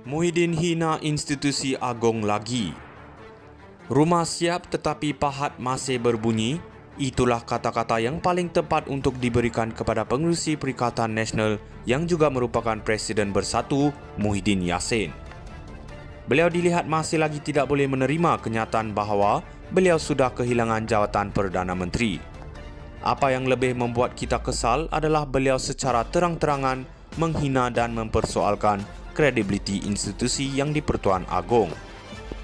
Muhyiddin hina institusi agung lagi. Rumah siap tetapi pahat masih berbunyi. Itulah kata-kata yang paling tepat untuk diberikan kepada pengerusi Perikatan Nasional yang juga merupakan Presiden Bersatu, Muhyiddin Yassin. Beliau dilihat masih lagi tidak boleh menerima kenyataan bahawa beliau sudah kehilangan jawatan Perdana Menteri. Apa yang lebih membuat kita kesal adalah beliau secara terang-terangan menghina dan mempersoalkan kredibiliti institusi yang di-Pertuan Agong.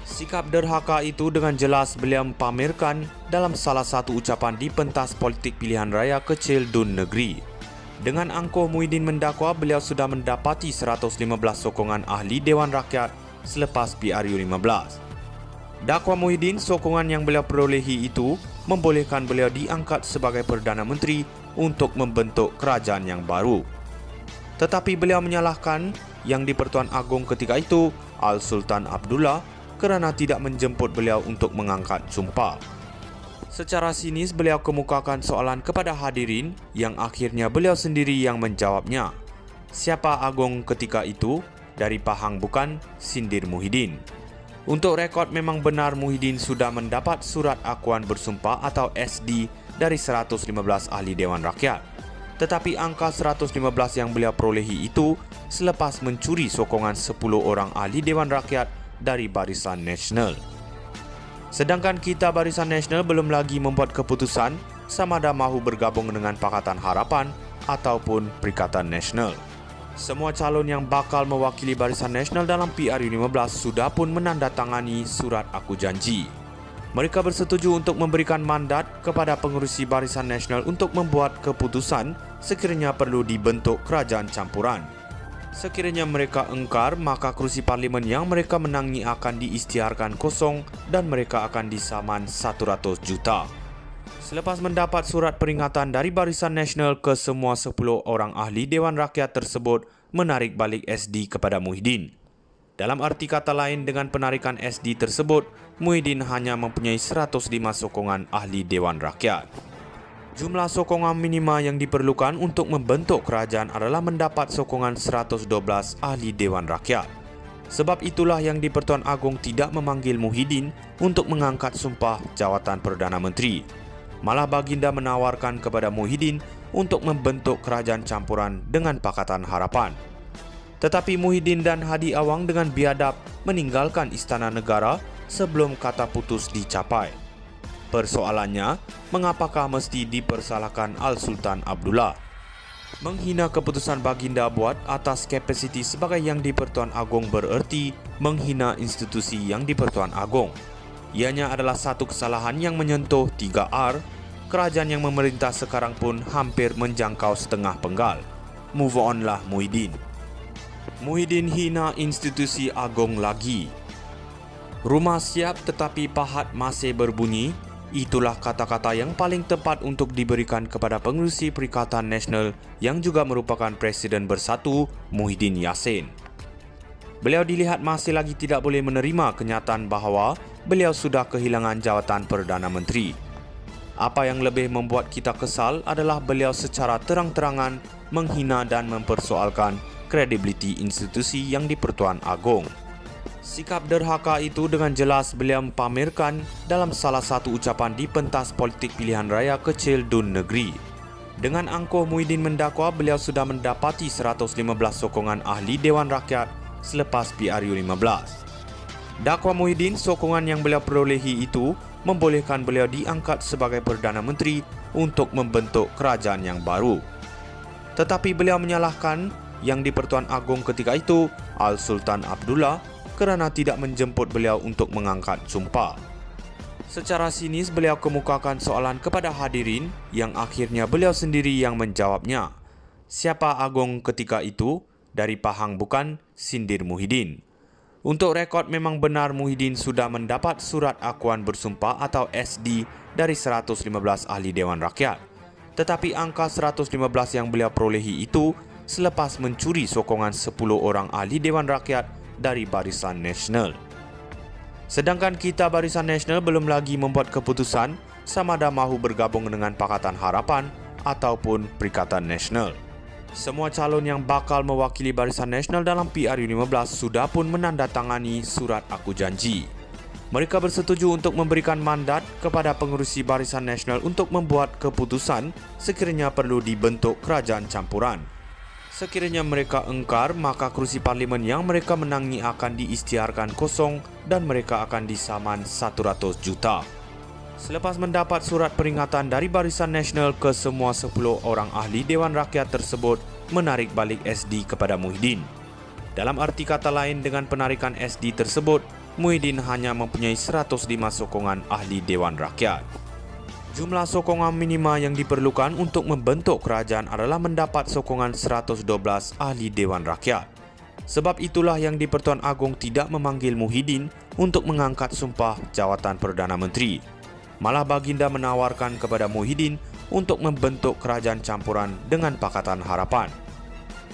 Sikap derhaka itu dengan jelas beliau pamerkan dalam salah satu ucapan di pentas politik pilihan raya kecil Dun Negeri. Dengan angkuh Muhyiddin mendakwa beliau sudah mendapati 115 sokongan ahli Dewan Rakyat selepas PRU15. Dakwa Muhyiddin, sokongan yang beliau perolehi itu membolehkan beliau diangkat sebagai Perdana Menteri untuk membentuk kerajaan yang baru. Tetapi beliau menyalahkan yang di-Pertuan Agong ketika itu, Al-Sultan Abdullah, kerana tidak menjemput beliau untuk mengangkat sumpah. Secara sinis beliau kemukakan soalan kepada hadirin yang akhirnya beliau sendiri yang menjawabnya. Siapa Agong ketika itu? Dari Pahang bukan, sindir Muhyiddin. Untuk rekod memang benar Muhyiddin sudah mendapat surat akuan bersumpah atau SD dari 115 ahli Dewan Rakyat. Tetapi angka 115 yang beliau perolehi itu selepas mencuri sokongan 10 orang ahli Dewan Rakyat dari Barisan Nasional. Sedangkan kita Barisan Nasional belum lagi membuat keputusan sama ada mahu bergabung dengan Pakatan Harapan ataupun Perikatan Nasional. Semua calon yang bakal mewakili Barisan Nasional dalam PRU15 sudah pun menandatangani surat aku janji. Mereka bersetuju untuk memberikan mandat kepada pengerusi Barisan Nasional untuk membuat keputusan sekiranya perlu dibentuk kerajaan campuran. Sekiranya mereka engkar, maka kerusi parlimen yang mereka menangi akan diisytiharkan kosong dan mereka akan disaman 100 juta. Selepas mendapat surat peringatan dari Barisan Nasional, ke semua 10 orang ahli Dewan Rakyat tersebut menarik balik SD kepada Muhyiddin. Dalam arti kata lain, dengan penarikan SD tersebut, Muhyiddin hanya mempunyai 105 sokongan ahli Dewan Rakyat. Jumlah sokongan minima yang diperlukan untuk membentuk kerajaan adalah mendapat sokongan 112 ahli Dewan Rakyat. Sebab itulah yang di-Pertuan Agong tidak memanggil Muhyiddin untuk mengangkat sumpah jawatan Perdana Menteri. Malah baginda menawarkan kepada Muhyiddin untuk membentuk kerajaan campuran dengan Pakatan Harapan. Tetapi Muhyiddin dan Hadi Awang dengan biadab meninggalkan Istana Negara sebelum kata putus dicapai. Persoalannya, mengapakah mesti dipersalahkan Al-Sultan Abdullah? Menghina keputusan baginda buat atas kapasiti sebagai yang di-Pertuan Agong bererti menghina institusi yang di-Pertuan Agong. Ianya adalah satu kesalahan yang menyentuh 3R. Kerajaan yang memerintah sekarang pun hampir menjangkau setengah penggal. Move on lah Muhyiddin. Muhyiddin hina institusi Agong lagi. Rumah siap tetapi pahat masih berbunyi. Itulah kata-kata yang paling tepat untuk diberikan kepada pengerusi Perikatan Nasional yang juga merupakan Presiden Bersatu, Muhyiddin Yassin. Beliau dilihat masih lagi tidak boleh menerima kenyataan bahawa beliau sudah kehilangan jawatan Perdana Menteri. Apa yang lebih membuat kita kesal adalah beliau secara terang-terangan menghina dan mempersoalkan kredibiliti institusi yang di-Pertuan Agong. Sikap derhaka itu dengan jelas beliau pamerkan dalam salah satu ucapan di pentas politik pilihan raya kecil Dun Negeri. Dengan angkuh Muhyiddin mendakwa beliau sudah mendapati 115 sokongan ahli Dewan Rakyat selepas PRU15. Dakwa Muhyiddin, sokongan yang beliau perolehi itu membolehkan beliau diangkat sebagai Perdana Menteri untuk membentuk kerajaan yang baru. Tetapi beliau menyalahkan yang di-Pertuan Agong ketika itu, Al-Sultan Abdullah, kerana tidak menjemput beliau untuk mengangkat sumpah. Secara sinis beliau kemukakan soalan kepada hadirin yang akhirnya beliau sendiri yang menjawabnya. Siapa Agong ketika itu? Dari Pahang bukan, sindir Muhyiddin. Untuk rekod memang benar Muhyiddin sudah mendapat surat akuan bersumpah atau SD dari 115 ahli Dewan Rakyat. Tetapi angka 115 yang beliau perolehi itu selepas mencuri sokongan 10 orang ahli Dewan Rakyat dari Barisan Nasional. Sedangkan kita Barisan Nasional belum lagi membuat keputusan sama ada mahu bergabung dengan Pakatan Harapan ataupun Perikatan Nasional. Semua calon yang bakal mewakili Barisan Nasional dalam PRU15 sudah pun menandatangani surat aku janji. Mereka bersetuju untuk memberikan mandat kepada pengerusi Barisan Nasional untuk membuat keputusan sekiranya perlu dibentuk kerajaan campuran. Sekiranya mereka engkar, maka kerusi parlimen yang mereka menangi akan diisytiharkan kosong dan mereka akan disaman 100 juta. Selepas mendapat surat peringatan dari Barisan Nasional, ke semua 10 orang ahli Dewan Rakyat tersebut menarik balik SD kepada Muhyiddin. Dalam arti kata lain, dengan penarikan SD tersebut, Muhyiddin hanya mempunyai 105 sokongan ahli Dewan Rakyat. Jumlah sokongan minima yang diperlukan untuk membentuk kerajaan adalah mendapat sokongan 112 ahli Dewan Rakyat. Sebab itulah yang di-Pertuan Agong tidak memanggil Muhyiddin untuk mengangkat sumpah jawatan Perdana Menteri. Malah baginda menawarkan kepada Muhyiddin untuk membentuk kerajaan campuran dengan Pakatan Harapan.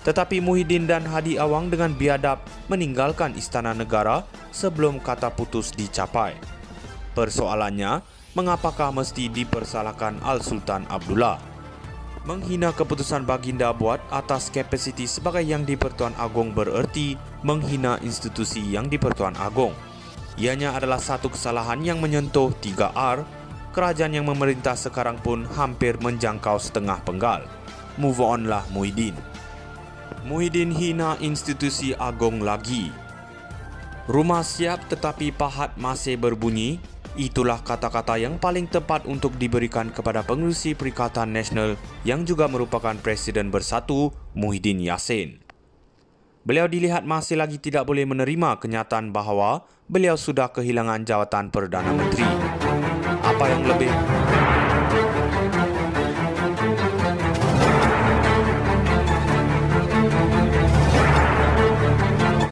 Tetapi Muhyiddin dan Hadi Awang dengan biadab meninggalkan Istana Negara sebelum kata putus dicapai. Persoalannya, mengapakah mesti dipersalahkan Al-Sultan Abdullah? Menghina keputusan baginda buat atas kapasiti sebagai Yang di-Pertuan Agong bererti menghina institusi Yang di-Pertuan Agong. Ianya adalah satu kesalahan yang menyentuh 3R. Kerajaan yang memerintah sekarang pun hampir menjangkau setengah penggal. Move on lah Muhyiddin. Muhyiddin hina institusi Agong lagi. Rumah siap tetapi pahat masih berbunyi. Itulah kata-kata yang paling tepat untuk diberikan kepada pengerusi Perikatan Nasional yang juga merupakan Presiden Bersatu, Muhyiddin Yassin. Beliau dilihat masih lagi tidak boleh menerima kenyataan bahawa beliau sudah kehilangan jawatan Perdana Menteri. Apa yang lebih